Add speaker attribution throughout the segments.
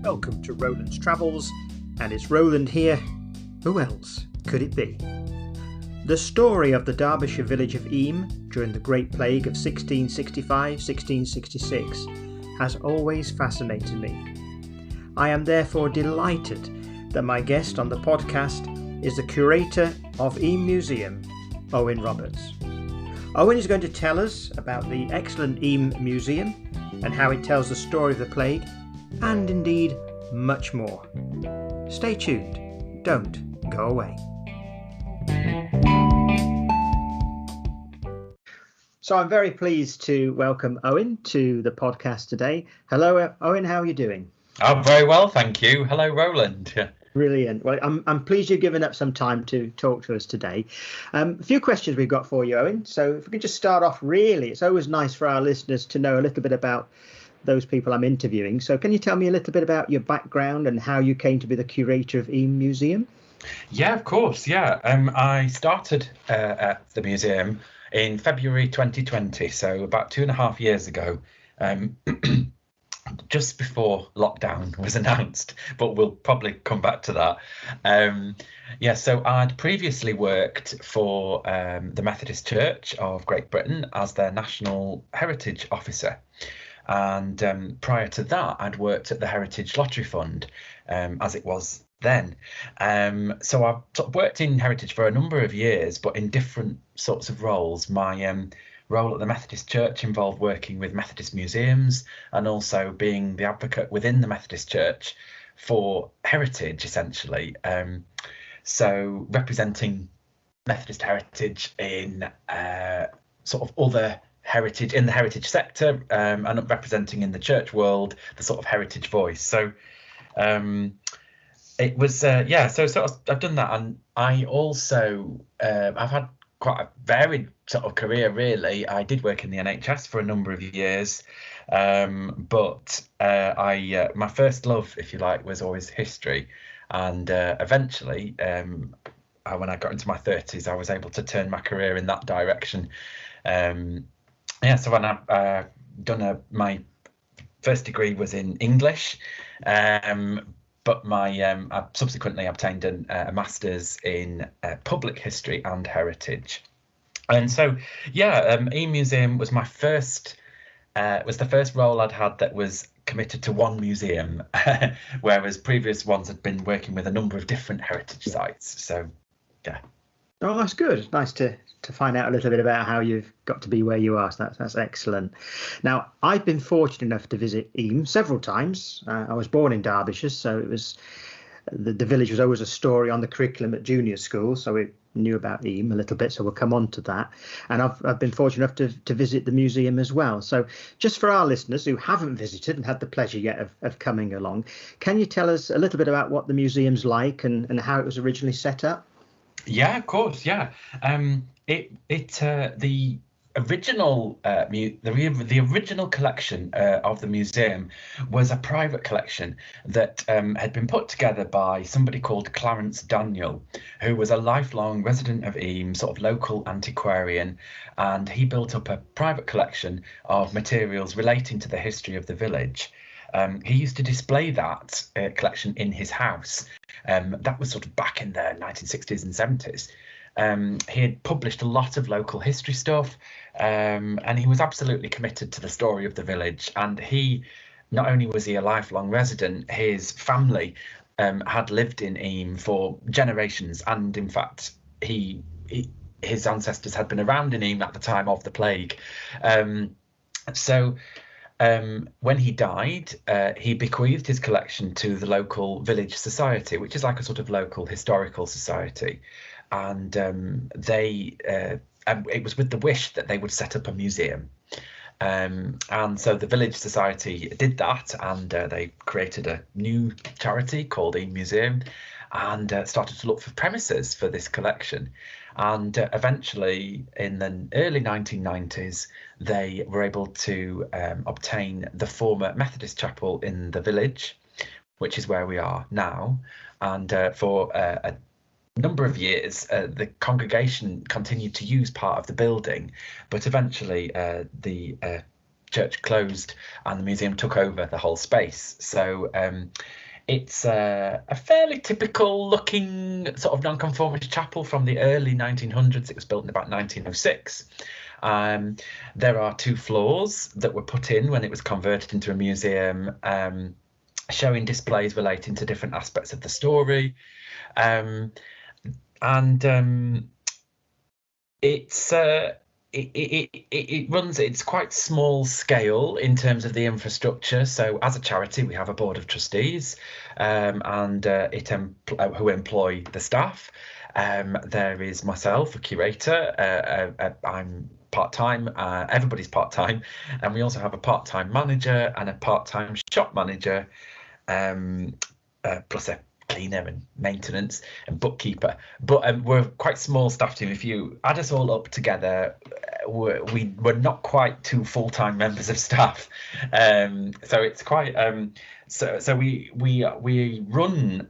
Speaker 1: Welcome to Roland's Travels, and it's Roland here. Who else could it be? The story of the Derbyshire village of Eyam during the Great Plague of 1665-1666 has always fascinated me. I am therefore delighted that my guest on the podcast is the curator of Eyam Museum, Owen Roberts. Owen is going to tell us about the excellent Eyam Museum and how it tells the story of the plague, and indeed much more. Stay tuned, don't go away. So I'm very pleased to welcome Owen to the podcast today. Hello Owen, how are you doing?
Speaker 2: I'm very well, thank you. Hello Roland.
Speaker 1: Brilliant. Well, I'm pleased you've given up some time to talk to us today. A few questions we've got for you, Owen. So if we could just start off, really, it's always nice for our listeners to know a little bit about those people I'm interviewing. So can you tell me a little bit about your background and how you came to be the curator of Eyam Museum?
Speaker 2: Yeah, of course. Yeah, I started at the museum in February 2020, so about 2.5 years ago. Just before lockdown was announced, but we'll probably come back to that. So I'd previously worked for the Methodist Church of Great Britain as their National Heritage Officer. And prior to that, I'd worked at the Heritage Lottery Fund, as it was then. So I've sort of worked in heritage for a number of years, but in different sorts of roles. My role at the Methodist Church involved working with Methodist museums and also being the advocate within the Methodist Church for heritage, essentially. So representing Methodist heritage in sort of other heritage in the heritage sector, and representing in the church world the sort of heritage voice. So it was so sort of I've done that, and I also I've had quite a varied sort of career, really. I did work in the NHS for a number of years, but my first love, if you like, was always history, and eventually when I got into my 30s, I was able to turn my career in that direction. So when I've done my first degree was in English, but I subsequently obtained a master's in public history and heritage. And so, Eyam Museum was the first role I'd had that was committed to one museum, whereas previous ones had been working with a number of different heritage sites. So, yeah.
Speaker 1: Oh, that's good. It's nice to find out a little bit about how you've got to be where you are. So that's excellent. Now, I've been fortunate enough to visit Eyam several times. I was born in Derbyshire, so it was the village was always a story on the curriculum at junior school. So we knew about Eyam a little bit. So we'll come on to that. And I've been fortunate enough to visit the museum as well. So just for our listeners who haven't visited and had the pleasure yet of coming along, can you tell us a little bit about what the museum's like and how it was originally set up?
Speaker 2: Yeah, of course. Yeah, the original the original collection of the museum was a private collection that had been put together by somebody called Clarence Daniel, who was a lifelong resident of Eyam, sort of local antiquarian, and he built up a private collection of materials relating to the history of the village. He used to display that collection in his house. That was sort of back in the 1960s and 70s. He had published a lot of local history stuff, and he was absolutely committed to the story of the village. And not only was he a lifelong resident, his family had lived in Eyam for generations, and in fact, his ancestors had been around in Eyam at the time of the plague. When he died, he bequeathed his collection to the local village society, which is like a sort of local historical society. And it was with the wish that they would set up a museum. And so the village society did that, and they created a new charity called Eyam Museum, and started to look for premises for this collection. And eventually, in the early 1990s, they were able to obtain the former Methodist chapel in the village, which is where we are now. And for a number of years, the congregation continued to use part of the building, but eventually the church closed and the museum took over the whole space. So it's a fairly typical looking sort of nonconformist chapel from the early 1900s. It was built in about 1906. There are 2 floors that were put in when it was converted into a museum, showing displays relating to different aspects of the story. It's quite small scale in terms of the infrastructure. So as a charity, we have a board of trustees, who employ the staff. There is myself, a curator. I'm part-time. Everybody's part-time, and we also have a part-time manager and a part-time shop manager, plus a cleaner and maintenance and bookkeeper. But we're quite small staff team. If you add us all up together, we're not quite 2 full-time members of staff. So it's quite so we run.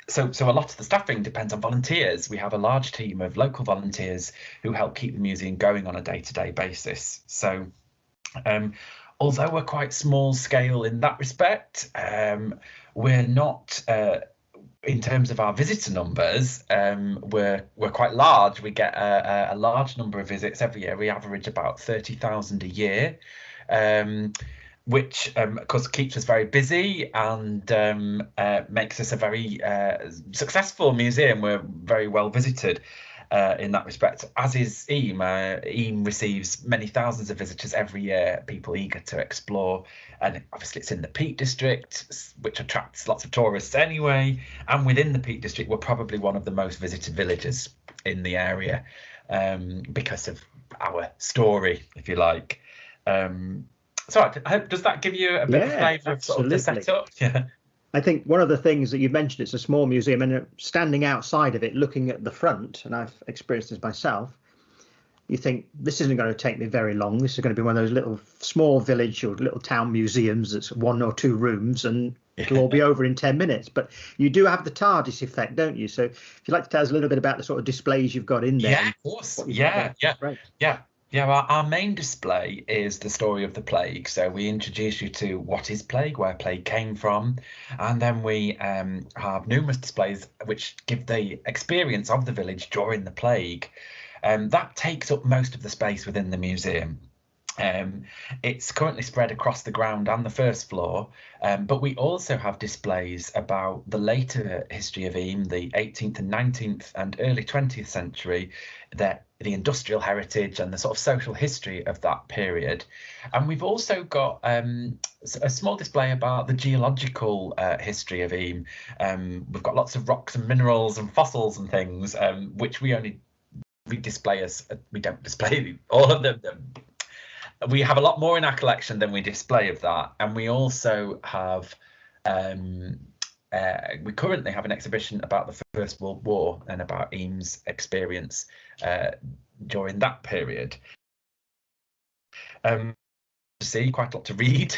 Speaker 2: So a lot of the staffing depends on volunteers. We have a large team of local volunteers who help keep the museum going on a day-to-day basis. So although we're quite small scale in that respect, we're not, in terms of our visitor numbers, we're quite large. We get a large number of visits every year. We average about 30,000 a year, which of course keeps us very busy and makes us a very successful museum. We're very well visited in that respect, as is Eyam. Eyam receives many thousands of visitors every year, people eager to explore, and obviously it's in the Peak District, which attracts lots of tourists anyway, and within the Peak District we're probably one of the most visited villages in the area, because of our story, if you like. So I hope, does that give you a bit of flavour of sort of the setup? Yeah.
Speaker 1: I think one of the things that you mentioned, it's a small museum, and standing outside of it, looking at the front, and I've experienced this myself, you think this isn't going to take me very long. This is going to be one of those little small village or little town museums that's 1 or 2 rooms, and it'll all be over in 10 minutes. But you do have the TARDIS effect, don't you? So if you'd like to tell us a little bit about the sort of displays you've got in there.
Speaker 2: Yeah, of course. Yeah, well, our main display is the story of the plague. So we introduce you to what is plague, where plague came from, and then we have numerous displays which give the experience of the village during the plague. That takes up most of the space within the museum. It's currently spread across the ground and the first floor, but we also have displays about the later history of Eyam, the 18th and 19th and early 20th century, the industrial heritage and the sort of social history of that period. And we've also got a small display about the geological history of Eyam. We've got lots of rocks and minerals and fossils and things, which we display as we don't display all of them. We have a lot more in our collection than we display of that, and we also have we currently have an exhibition about the First World War and about Eyam's experience during that period. See, quite a lot to read.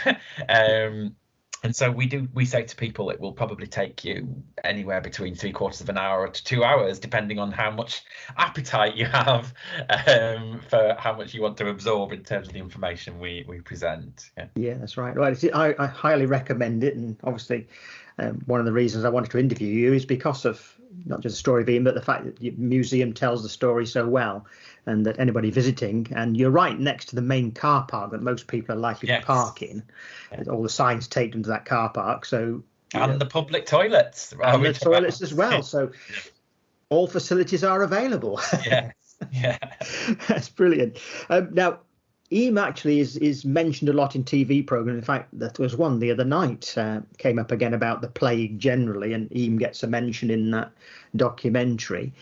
Speaker 2: And so we say to people it will probably take you anywhere between 3/4 of an hour to 2 hours, depending on how much appetite you have for how much you want to absorb in terms of the information we present.
Speaker 1: Yeah, that's right. Well, I highly recommend it, and obviously one of the reasons I wanted to interview you is because of not just the story of Eyam, but the fact that your museum tells the story so well, and that anybody visiting, and you're right next to the main car park that most people are likely to park in. All the signs taped into that car park. So
Speaker 2: the public toilets.
Speaker 1: And the toilets as well. So all facilities are available.
Speaker 2: Yeah.
Speaker 1: That's brilliant. Now, Eyam actually is mentioned a lot in TV programs. In fact, there was one the other night came up again about the plague generally, and Eyam gets a mention in that documentary.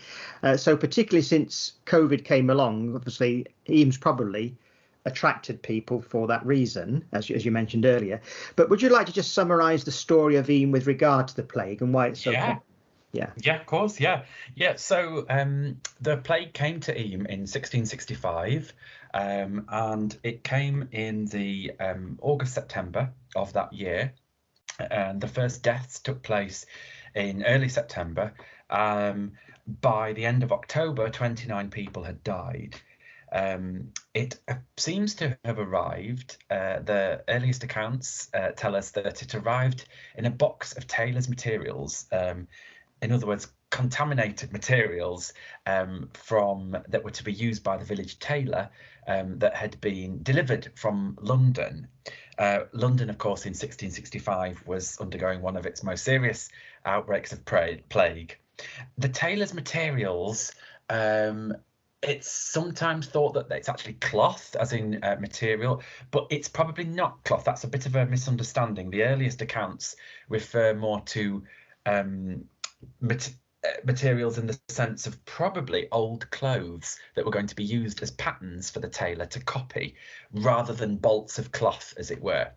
Speaker 1: So particularly since COVID came along, obviously Eyam's probably attracted people for that reason, as you mentioned earlier. But would you like to just summarise the story of Eyam with regard to the plague and why it's so
Speaker 2: Yeah, of course. Yeah. So the plague came to Eyam in 1665, and it came in the August-September of that year, and the first deaths took place in early September. By the end of October, 29 people had died. It seems to have arrived. The earliest accounts tell us that it arrived in a box of tailor's materials. In other words, contaminated materials from that were to be used by the village tailor that had been delivered from London. London, of course, in 1665 was undergoing one of its most serious outbreaks of plague. The tailor's materials, it's sometimes thought that it's actually cloth, as in material, but it's probably not cloth. That's a bit of a misunderstanding. The earliest accounts refer more to materials in the sense of probably old clothes that were going to be used as patterns for the tailor to copy, rather than bolts of cloth, as it were.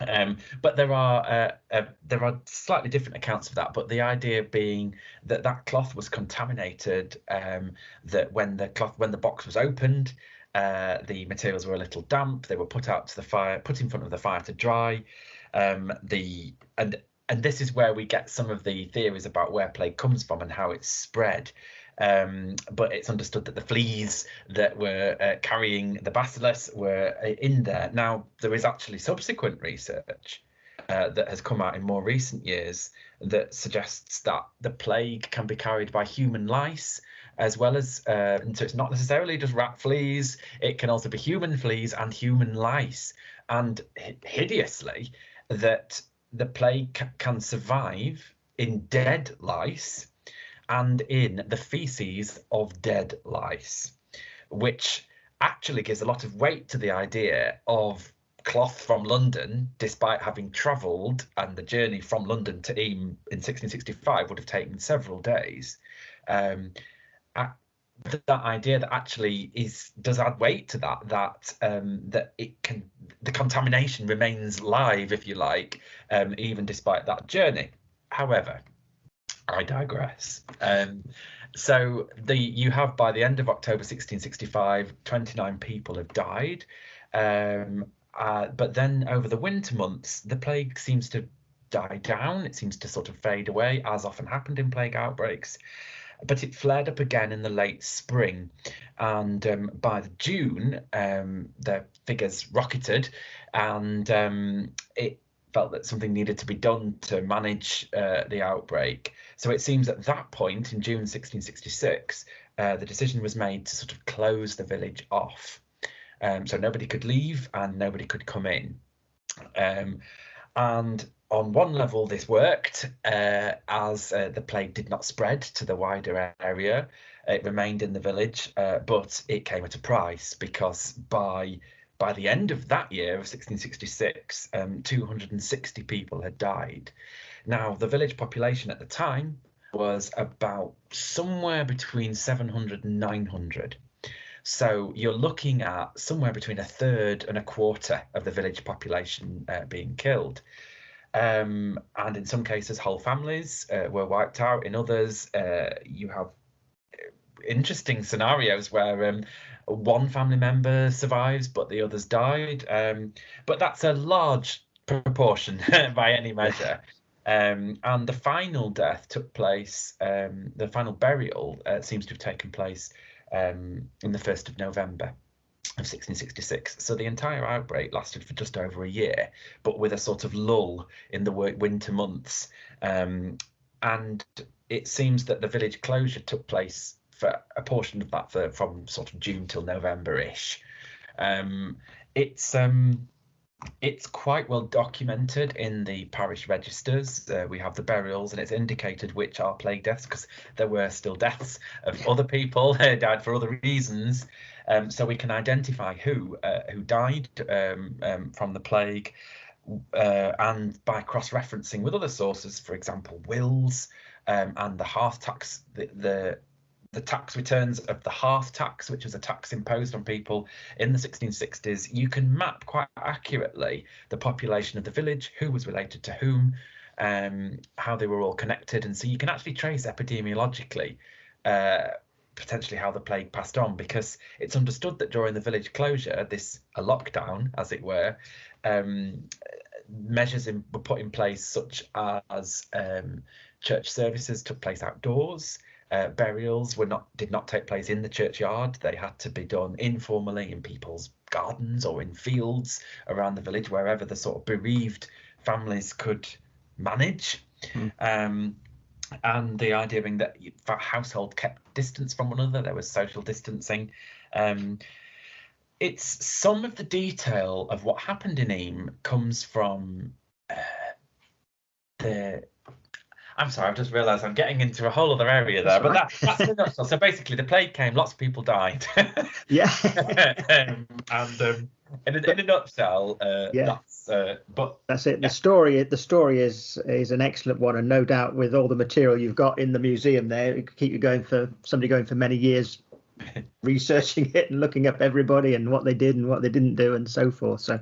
Speaker 2: But there are slightly different accounts of that. But the idea being that that cloth was contaminated, that when the box was opened, the materials were a little damp. They were put out to the fire, put in front of the fire to dry. And this is where we get some of the theories about where plague comes from and how it's spread. But it's understood that the fleas that were carrying the bacillus were in there. Now, there is actually subsequent research that has come out in more recent years that suggests that the plague can be carried by human lice, as well as, and so it's not necessarily just rat fleas, it can also be human fleas and human lice. And hideously, that the plague can survive in dead lice and in the feces of dead lice, which actually gives a lot of weight to the idea of cloth from London, despite having travelled, and the journey from London to Eyam in 1665 would have taken several days. That idea that actually does add weight to that the contamination remains live, if you like, even despite that journey. However, I digress. So you have, by the end of October 1665, 29 people have died. But then over the winter months, the plague seems to die down. It seems to sort of fade away, as often happened in plague outbreaks. But it flared up again in the late spring, and by June, the figures rocketed, and it felt that something needed to be done to manage the outbreak. So it seems at that point in June 1666, the decision was made to sort of close the village off. So nobody could leave and nobody could come in. And on one level, this worked, as the plague did not spread to the wider area. It remained in the village, but it came at a price, because by the end of that year of 1666, 260 people had died. Now, the village population at the time was about somewhere between 700 and 900. So you're looking at somewhere between a third and a quarter of the village population being killed. And in some cases, whole families were wiped out. In others, you have interesting scenarios where one family member survives, but the others died. But that's a large proportion by any measure. And the final death took place, the final burial seems to have taken place in the 1st of November of 1666. So the entire outbreak lasted for just over a year, but with a sort of lull in the winter months. And it seems that the village closure took place for a portion of that from sort of June till November-ish. It's quite well documented in the parish registers. We have the burials, and it's indicated which are plague deaths, because there were still deaths of other people who died for other reasons. So we can identify who died from the plague, and by cross-referencing with other sources, for example, wills and the hearth tax, the tax returns of the hearth tax, which was a tax imposed on people in the 1660s, you can map quite accurately the population of the village, who was related to whom, how they were all connected. And so you can actually trace epidemiologically potentially how the plague passed on, because it's understood that during the village closure, a lockdown, as it were, measures were put in place, such as church services took place outdoors. burials did not take place in the churchyard. They had to be done informally in people's gardens or in fields around the village, wherever the sort of bereaved families could manage. And the idea being that household kept distance from one another, there was social distancing. It's some of the detail of what happened in Eyam comes from I'm sorry, I've just realised I'm getting into a whole other area there, but that's in a nutshell. So basically, the plague came, lots of people died.
Speaker 1: Yeah.
Speaker 2: In a nutshell,
Speaker 1: yeah. That's it.
Speaker 2: Yeah.
Speaker 1: The story is an excellent one, and no doubt with all the material you've got in the museum there, it could keep you going for many years, researching it and looking up everybody and what they did and what they didn't do and so forth. So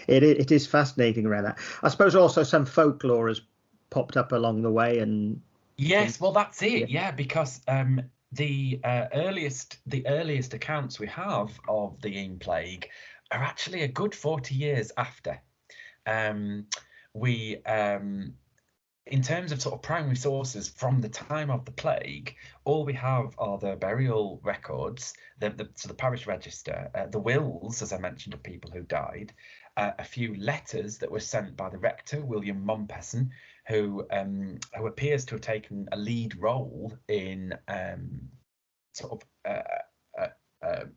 Speaker 1: it is fascinating around that. I suppose also some folklore has popped up along the way. And
Speaker 2: yes, well, that's it. Yeah, because the earliest accounts we have of the Eyam plague are actually a good 40 years after. In terms of sort of primary sources from the time of the plague, all we have are the burial records, the parish register, the wills, as I mentioned, of people who died, a few letters that were sent by the rector, William Mompesson, who appears to have taken a lead role in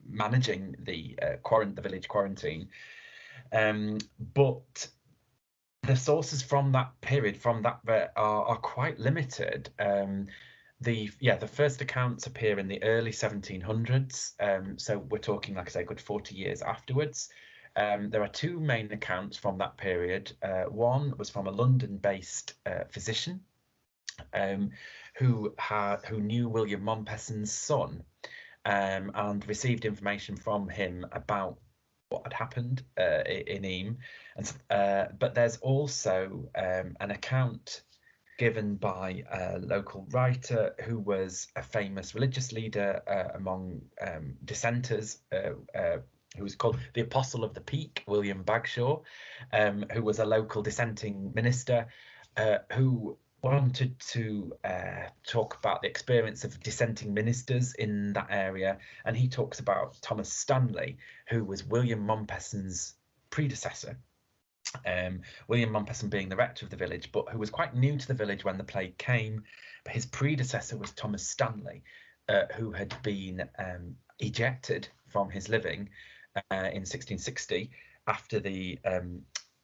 Speaker 2: managing the village quarantine, but the sources from that period, are quite limited. The first accounts appear in the early 1700s, so we're talking, like I say, a good 40 years afterwards. There are two main accounts from that period. One was from a London-based physician who knew William Mompesson's son, and received information from him about what had happened in Eyam. But there's also an account given by a local writer who was a famous religious leader among dissenters, who was called the Apostle of the Peak, William Bagshaw, who was a local dissenting minister who wanted to talk about the experience of dissenting ministers in that area. And he talks about Thomas Stanley, who was William Mompesson's predecessor. William Mompesson being the rector of the village, but who was quite new to the village when the plague came. But his predecessor was Thomas Stanley, who had been ejected from his living in 1660 after the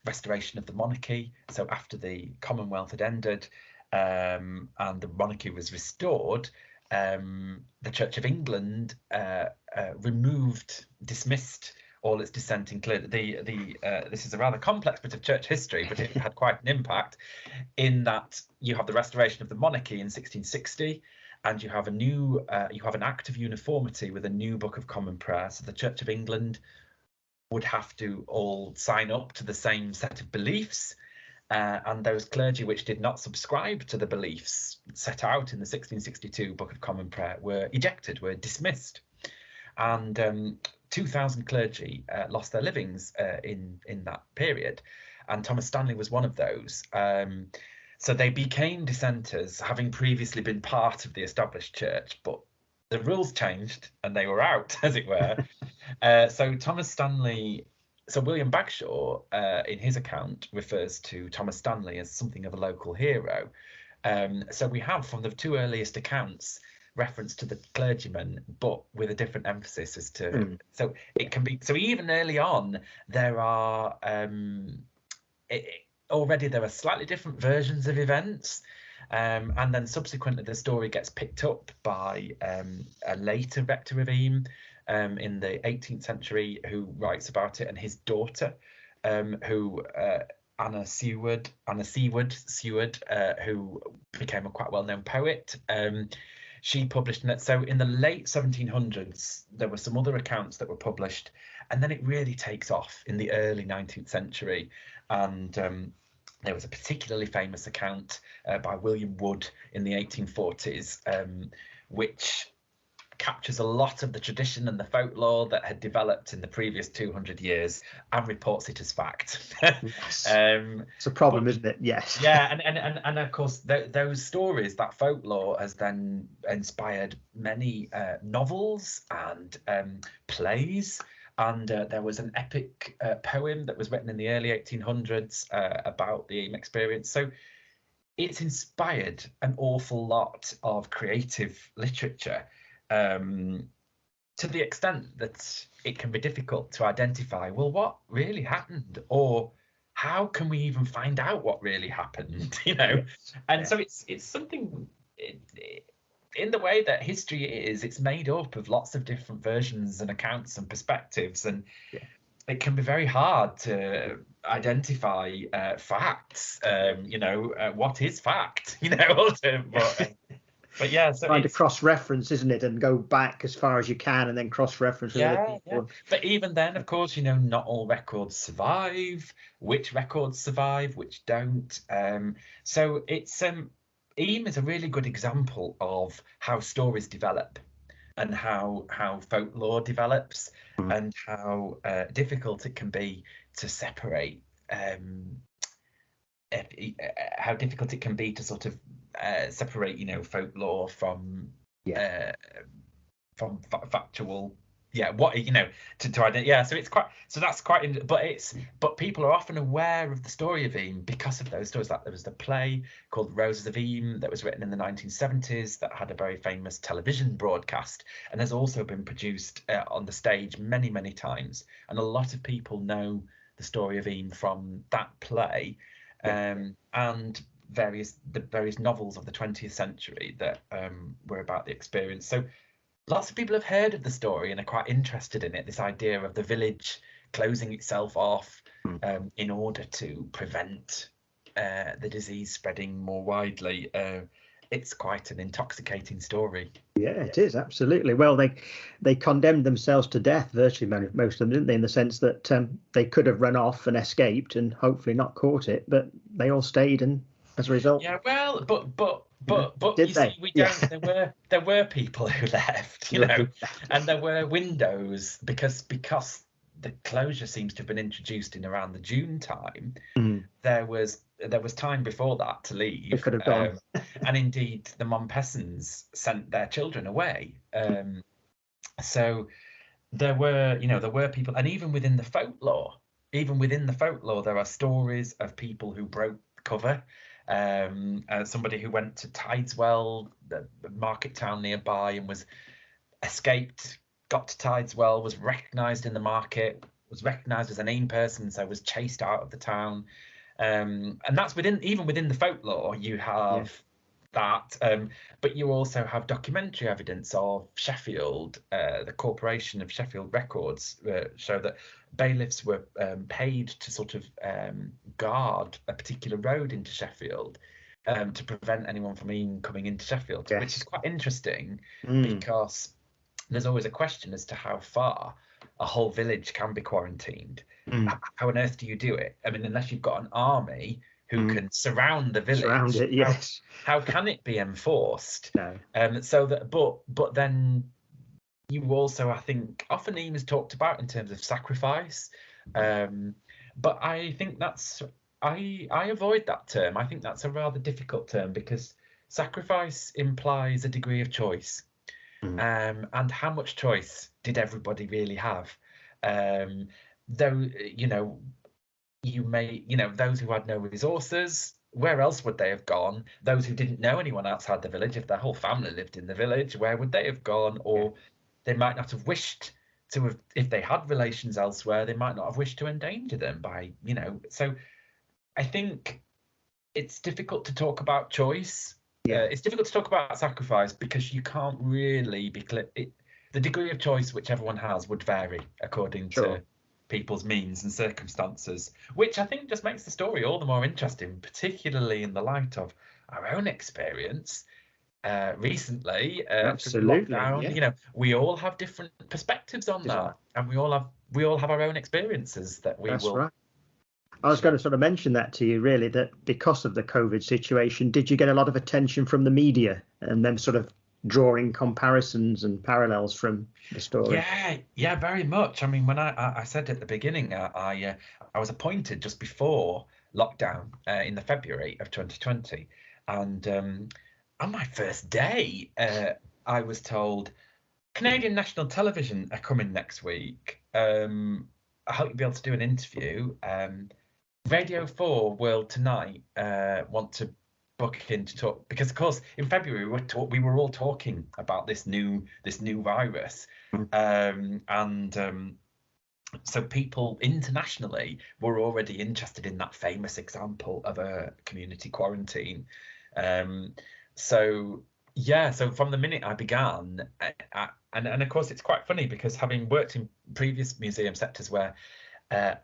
Speaker 2: restoration of the monarchy. So after the Commonwealth had ended and the monarchy was restored, the Church of England dismissed all its dissenting clergy. This is a rather complex bit of church history, but it had quite an impact in that you have the restoration of the monarchy in 1660, and you have an Act of Uniformity with a new Book of Common Prayer. So the Church of England would have to all sign up to the same set of beliefs, and those clergy which did not subscribe to the beliefs set out in the 1662 Book of Common Prayer were ejected, were dismissed, and 2,000 clergy lost their livings in that period, and Thomas Stanley was one of those. So they became dissenters, having previously been part of the established church, but the rules changed and they were out, as it were. So William Bagshaw, in his account, refers to Thomas Stanley as something of a local hero. So we have, from the two earliest accounts, reference to the clergyman, but with a different emphasis as to so it can be. So even early on, there are already there are slightly different versions of events. And then subsequently the story gets picked up by a later rector of Eyam in the 18th century, who writes about it, and his daughter, Anna Seward, who became a quite well-known poet. She published it. So in the late 1700s, there were some other accounts that were published, and then it really takes off in the early 19th century. And there was a particularly famous account by William Wood in the 1840s, which captures a lot of the tradition and the folklore that had developed in the previous 200 years and reports it as fact.
Speaker 1: Yes. It's a problem, isn't it? Yes.
Speaker 2: Yeah, and of course those stories, that folklore, has then inspired many novels and plays. And there was an epic poem that was written in the early 1800s about the Eyam experience. So it's inspired an awful lot of creative literature, to the extent that it can be difficult to identify, well, what really happened, or how can we even find out what really happened, you know? And so it's something, in the way that history is, it's made up of lots of different versions and accounts and perspectives, and it can be very hard to identify facts. What is fact? But yeah, so
Speaker 1: trying to cross-reference, isn't it, and go back as far as you can, and then cross-reference with other people.
Speaker 2: Yeah. But even then, of course, not all records survive. Which records survive, which don't. So it's Eyam is a really good example of how stories develop, and how folklore develops, and how difficult it can be to separate. How difficult it can be to sort of separate, folklore from factual. What to identify. So it's quite. So that's quite. But people are often aware of the story of Eyam because of those stories. Like there was the play called Roses of Eyam that was written in the 1970s that had a very famous television broadcast, and has also been produced on the stage many, many times. And a lot of people know the story of Eyam from that play, and the various novels of the 20th century that were about the experience. So lots of people have heard of the story and are quite interested in it, this idea of the village closing itself off in order to prevent the disease spreading more widely. It's quite an intoxicating story.
Speaker 1: Yeah, it is, absolutely. Well, they condemned themselves to death, virtually most of them, didn't they, in the sense that they could have run off and escaped and hopefully not caught it, but they all stayed, and as a result.
Speaker 2: Yeah, well, but
Speaker 1: Did
Speaker 2: you
Speaker 1: they?
Speaker 2: see, we don't. There were people who left, and there were windows because the closure seems to have been introduced in around the June time. There was time before that to leave.
Speaker 1: They could have gone.
Speaker 2: And indeed, the Montpessons sent their children away. So there were people, and even within the folklore, there are stories of people who broke cover. Somebody who went to Tideswell, the market town nearby, and was escaped, got to Tideswell, was recognised in the market, was recognised as an Eyam person, so was chased out of the town. And that's even within the folklore, you have that, but you also have documentary evidence of Sheffield. The Corporation of Sheffield Records show that bailiffs were paid to sort of guard a particular road into Sheffield to prevent anyone from coming into Sheffield, which is quite interesting because there's always a question as to how far a whole village can be quarantined. How on earth do you do it? I mean, unless you've got an army who can surround the village.
Speaker 1: Surround it, yes.
Speaker 2: How can it be enforced?
Speaker 1: No.
Speaker 2: So that, but then you also, I think, often Eyam is talked about in terms of sacrifice. But I think I avoid that term. I think that's a rather difficult term because sacrifice implies a degree of choice. And how much choice did everybody really have? Though, you may, those who had no resources, where else would they have gone? Those who didn't know anyone outside the village, if their whole family lived in the village, where would they have gone? Or they might not have wished to have, if they had relations elsewhere, they might not have wished to endanger them by, So I think it's difficult to talk about choice. It's difficult to talk about sacrifice because you can't really be clear. The degree of choice which everyone has would vary according to people's means and circumstances, which I think just makes the story all the more interesting, particularly in the light of our own experience recently.
Speaker 1: Absolutely.
Speaker 2: Lockdown, we all have different perspectives on that, and we all have our own experiences that we will.
Speaker 1: Right. I was going to sort of mention that to you, really, that because of the COVID situation, did you get a lot of attention from the media and them sort of drawing comparisons and parallels from the story.
Speaker 2: Yeah, very much. I mean, when I said at the beginning, I was appointed just before lockdown in the February of 2020, and on my first day, I was told Canadian National Television are coming next week. I hope you'll be able to do an interview. Radio 4 will tonight want to book in to talk, because of course in February we were all talking about this new virus, and so people internationally were already interested in that famous example of a community quarantine. So from the minute I began, and of course it's quite funny because having worked in previous museum sectors where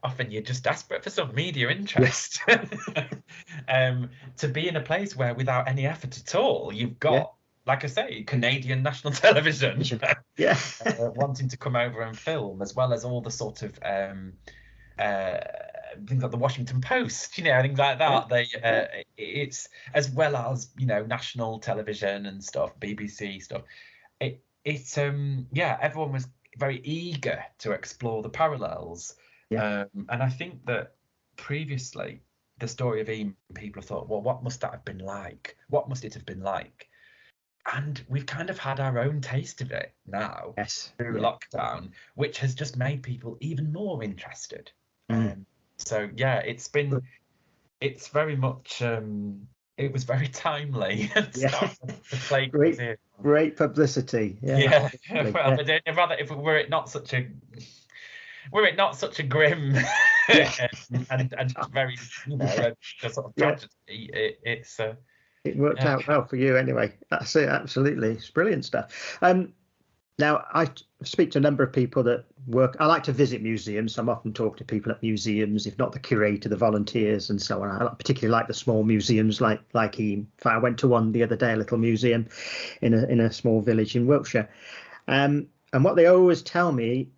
Speaker 2: often you're just desperate for some media interest, to be in a place where without any effort at all, you've got, like I say, Canadian National Television wanting to come over and film, as well as all the sort of things like the Washington Post, things like that. It's as well as national television and stuff, BBC stuff. Everyone was very eager to explore the parallels. And I think that previously the story of Eyam, people have thought, well, what must that have been like? What must it have been like? And we've kind of had our own taste of it now through lockdown, which has just made people even more interested. It's very much, it was very timely.
Speaker 1: Great publicity.
Speaker 2: But rather, if were it not such a grim and very a sort of tragedy,
Speaker 1: it worked out well for you anyway. That's it. Absolutely, it's brilliant stuff. Now, I speak to a number of people that work. I like to visit museums. I'm often talking to people at museums, if not the curator, the volunteers, and so on. I particularly like the small museums, like Eyam. In fact, I went to one the other day, a little museum in a small village in Wiltshire. And what they always tell me,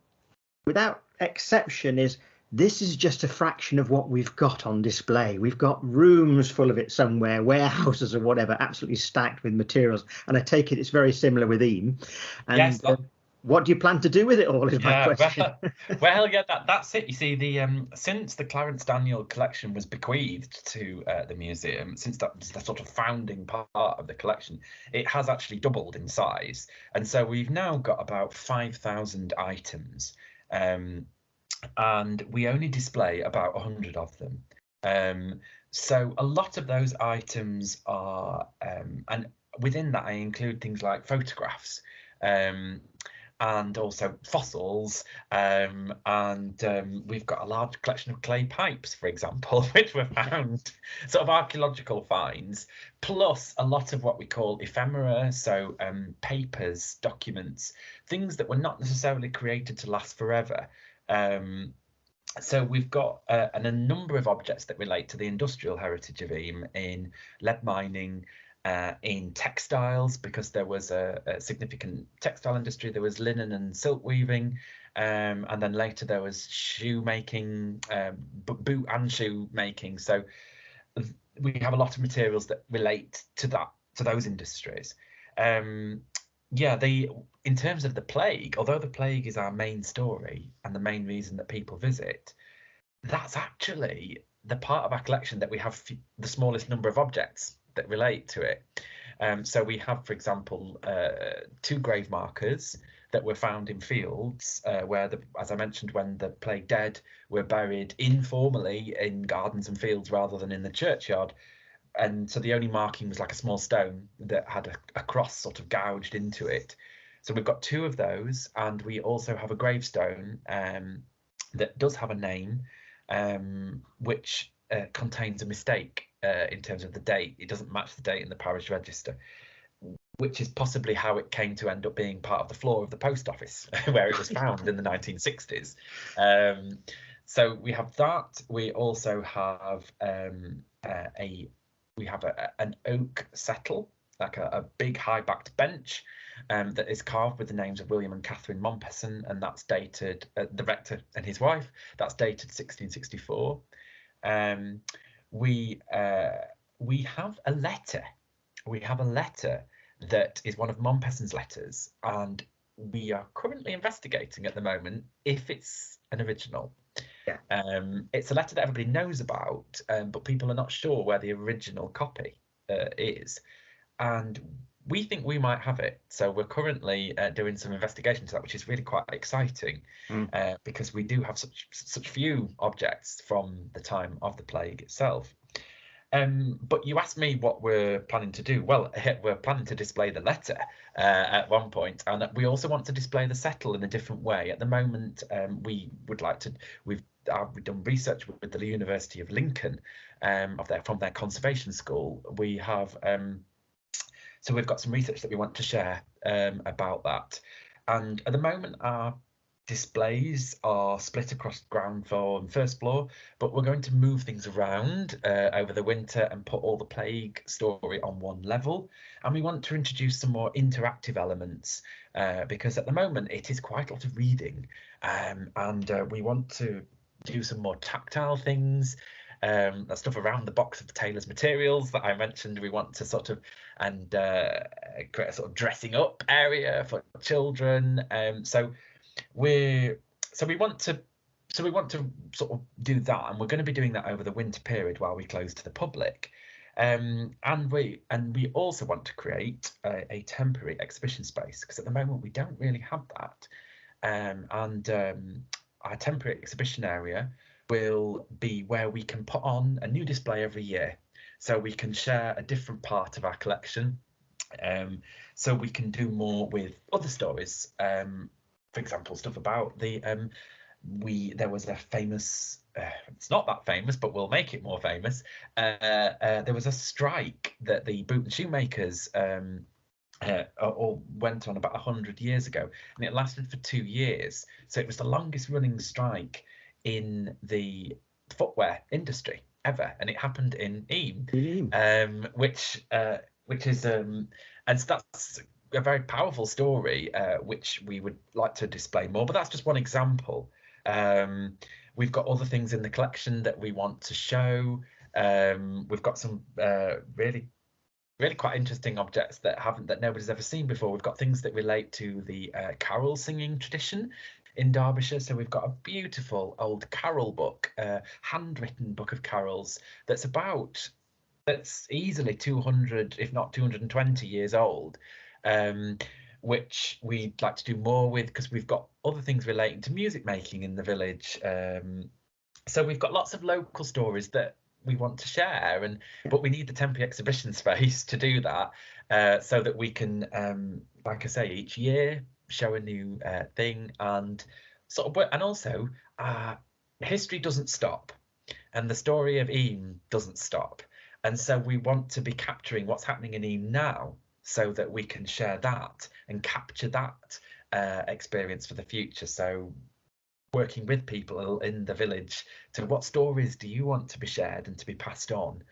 Speaker 1: without exception, is this is just a fraction of what we've got on display. We've got rooms full of it somewhere, warehouses or whatever, absolutely stacked with materials. And I take it it's very similar with Eyam. And what do you plan to do with it all is my question.
Speaker 2: That's it. You see, since the Clarence Daniel collection was bequeathed to the museum, since that was the sort of founding part of the collection, it has actually doubled in size. And so we've now got about 5,000 items. And we only display about 100 of them. So a lot of those items are, and within that I include things like photographs, and also fossils, and we've got a large collection of clay pipes, for example, which were found, sort of archaeological finds, plus a lot of what we call ephemera, so papers, documents, things that were not necessarily created to last forever. So we've got a number of objects that relate to the industrial heritage of Eyam in lead mining, in textiles, because there was a significant textile industry. There was linen and silk weaving, and then later there was shoe making, boot and shoe making. So we have a lot of materials that relate to those industries. In terms of the plague, although the plague is our main story and the main reason that people visit, that's actually the part of our collection that we have the smallest number of objects that relate to it. So we have, for example, 2 grave markers that were found in fields where, as I mentioned, when the plague dead were buried informally in gardens and fields rather than in the churchyard. And so the only marking was like a small stone that had a cross sort of gouged into it. So we've got 2 of those, and we also have a gravestone that does have a name, which contains a mistake in terms of the date. It doesn't match the date in the parish register, which is possibly how it came to end up being part of the floor of the post office where it was found in the 1960s. So we have that. We also have an oak settle, like a big high-backed bench that is carved with the names of William and Catherine Mompesson, and that's dated, the rector and his wife, that's dated 1664. We have a letter. We have a letter that is one of Montpesson's letters, and we are currently investigating at the moment if it's an original.
Speaker 1: Yeah.
Speaker 2: It's a letter that everybody knows about, but people are not sure where the original copy is, and we think we might have it. So we're currently doing some investigation to that, which is really quite exciting, because we do have such few objects from the time of the plague itself. But you asked me what we're planning to do. Well, we're planning to display the letter at one point, and we also want to display the settle in a different way. At the moment, we would like to. We've done research with the University of Lincoln, from their conservation school. We have so we've got some research that we want to share about that, and at the moment our displays are split across ground floor and first floor, but we're going to move things around over the winter and put all the plague story on one level. And we want to introduce some more interactive elements, because at the moment it is quite a lot of reading, and we want to do some more tactile things. That stuff around the box of the tailor's materials that I mentioned. We want to sort of create a sort of dressing up area for children. So we want to sort of do that, and we're going to be doing that over the winter period while we close to the public, and we also want to create a temporary exhibition space, because at the moment we don't really have that, and our temporary exhibition area will be where we can put on a new display every year, so we can share a different part of our collection, so we can do more with other stories. For example, stuff about there was a famous, it's not that famous, but we'll make it more famous. There was a strike that the boot and shoemakers all went on about 100 years ago, and it lasted for 2 years. So it was the longest running strike in the footwear industry ever, and it happened in Eyam, which is and that's a very powerful story, which we would like to display more, but that's just one example. We've got other things in the collection that we want to show. We've got some really quite interesting objects that nobody's ever seen before. We've got things that relate to the carol singing tradition in Derbyshire. So we've got a beautiful old carol book, handwritten book of carols that's easily 200, if not 220 years old. Which we'd like to do more with, because we've got other things relating to music making in the village. So we've got lots of local stories that we want to share, but we need the temporary exhibition space to do that, so that we can, like I say, each year show a new thing, and also history doesn't stop, and the story of Eyam doesn't stop, and so we want to be capturing what's happening in Eyam now, so that we can share that and capture that experience for the future. So working with people in the village to what stories do you want to be shared and to be passed on,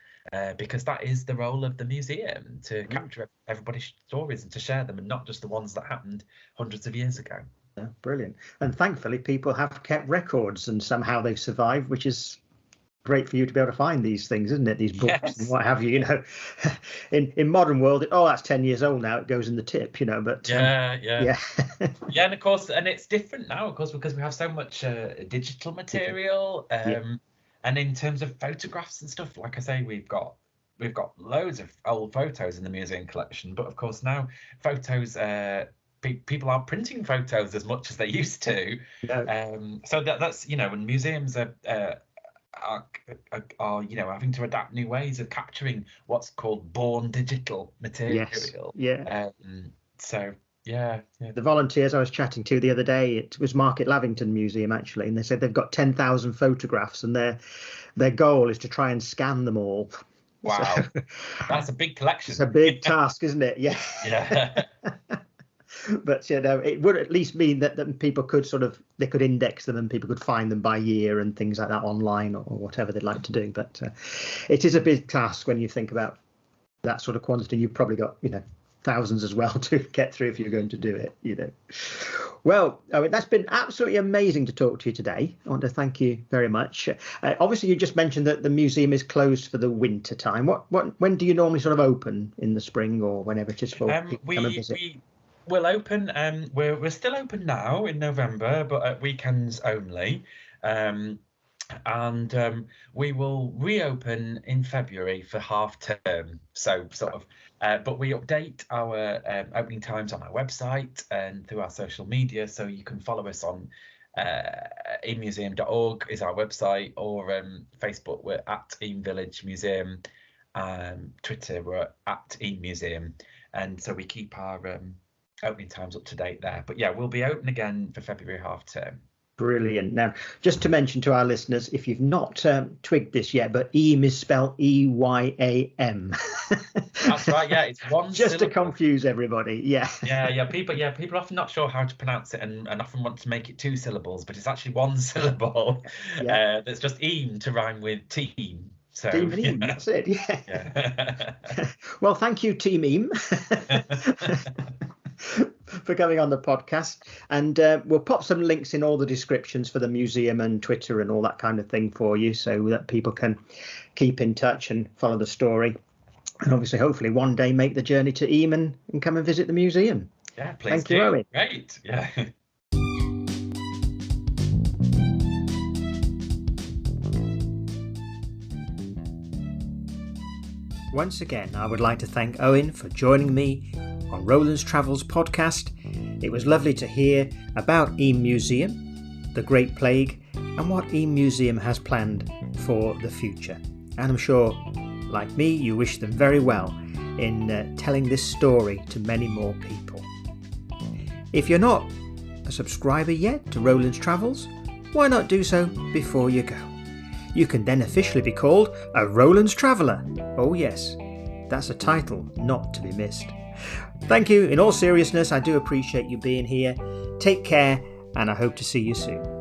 Speaker 2: because that is the role of the museum, to capture everybody's stories and to share them, and not just the ones that happened hundreds of years ago.
Speaker 1: Yeah, brilliant. And thankfully people have kept records, and somehow they've survived, which is great for you to be able to find these things, isn't it? These books, yes, and what have you. In modern world, that's 10 years old now, it goes in the tip, but
Speaker 2: yeah and of course, and it's different now, of course, because we have so much digital material, and in terms of photographs and stuff, like I say, we've got loads of old photos in the museum collection, but of course now photos, people aren't printing photos as much as they used to. So that's when museums are having to adapt new ways of capturing what's called born digital material. So the volunteers I was chatting to the other day, it was Market Lavington Museum actually, and they said they've got 10,000 photographs, and their goal is to try and scan them all. Wow. So, that's a big collection.
Speaker 1: It's a big task, isn't it? Yeah. But it would at least mean that people could they could index them, and people could find them by year and things like that online, or whatever they'd like to do. But it is a big task when you think about that sort of quantity. You've probably got thousands as well to get through if you're going to do it, Well, I mean, that's been absolutely amazing to talk to you today. I want to thank you very much. Obviously, you just mentioned that the museum is closed for the winter time. When do you normally sort of open, in the spring or whenever it is for people to come and visit?
Speaker 2: We'll open. We're still open now in November, but at weekends only. And we will reopen in February for half term. So sort of, but we update our opening times on our website and through our social media. So you can follow us on eyammuseum.org is our website, or Facebook we're at Eyam Village Museum, Twitter we're at Eyam Museum, and so we keep our opening times up to date there. But yeah, we'll be open again for February half term.
Speaker 1: Brilliant. Now, just to mention to our listeners, if you've not twigged this yet, but Eyam is spelled E-Y-A-M.
Speaker 2: That's right. Yeah, it's one.
Speaker 1: Just
Speaker 2: syllable.
Speaker 1: To confuse everybody. Yeah.
Speaker 2: Yeah. People are often not sure how to pronounce it, and often want to make it 2 syllables, but it's actually 1 syllable. Yeah. That's just Eyam to rhyme with team. So
Speaker 1: Team and Eyam, that's it. Yeah. Well, thank you, Team Eyam. For coming on the podcast, and we'll pop some links in all the descriptions for the museum and Twitter and all that kind of thing for you, so that people can keep in touch and follow the story, and obviously hopefully one day make the journey to Eyam and come and visit the museum.
Speaker 2: Yeah, please.
Speaker 1: Thank you, Owen.
Speaker 2: Great. Yeah.
Speaker 1: Once again, I would like to thank Owen for joining me on Roland's Travels podcast. It was lovely to hear about Eyam Museum, the Great Plague, and what Eyam Museum has planned for the future. And I'm sure, like me, you wish them very well in telling this story to many more people. If you're not a subscriber yet to Roland's Travels, why not do so before you go? You can then officially be called a Roland's Traveller. Oh yes, that's a title not to be missed. Thank you. In all seriousness, I do appreciate you being here. Take care, and I hope to see you soon.